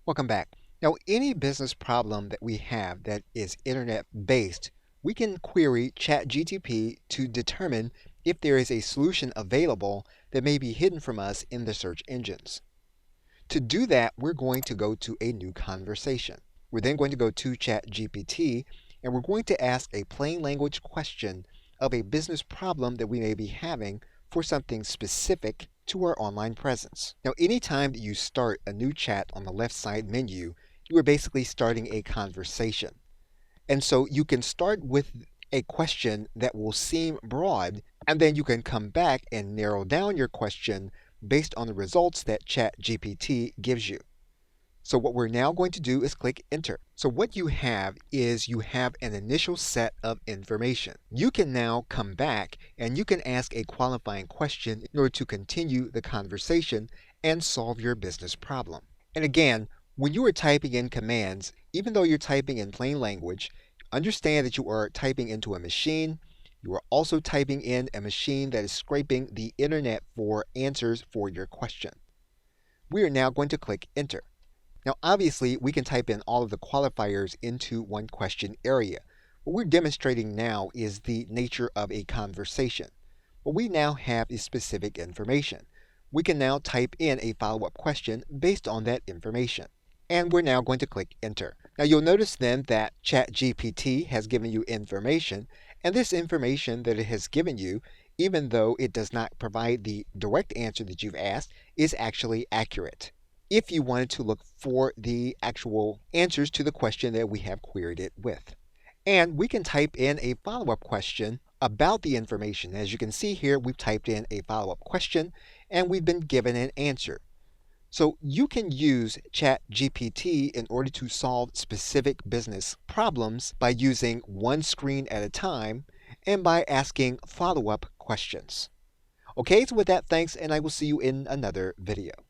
Welcome back. Now, any business problem that we have that is internet based, we can query ChatGPT to determine if there is a solution available that may be hidden from us in the search engines. To do that, we're going to go to a new conversation. We're then going to go to ChatGPT and we're going to ask a plain language question of a business problem that we may be having for something specific to our online presence. Now, anytime that you start a new chat on the left side menu, you are basically starting a conversation. And so you can start with a question that will seem broad, and then you can come back and narrow down your question based on the results that ChatGPT gives you. So what we're now going to do is click enter. So what you have is you have an initial set of information. You can now come back and you can ask a qualifying question in order to continue the conversation and solve your business problem. And again, when you are typing in commands, even though you're typing in plain language, understand that you are typing into a machine. You are also typing in a machine that is scraping the internet for answers for your question. We are now going to click enter. Now, obviously, we can type in all of the qualifiers into one question area. What we're demonstrating now is the nature of a conversation. What we now have is specific information. We can now type in a follow-up question based on that information. And we're now going to click enter. Now, you'll notice then that ChatGPT has given you information, and this information that it has given you, even though it does not provide the direct answer that you've asked, is actually accurate if you wanted to look for the actual answers to the question that we have queried it with. And we can type in a follow-up question about the information. As you can see here, we've typed in a follow-up question and we've been given an answer. So you can use ChatGPT in order to solve specific business problems by using one screen at a time and by asking follow-up questions. Okay, so with that, thanks, and I will see you in another video.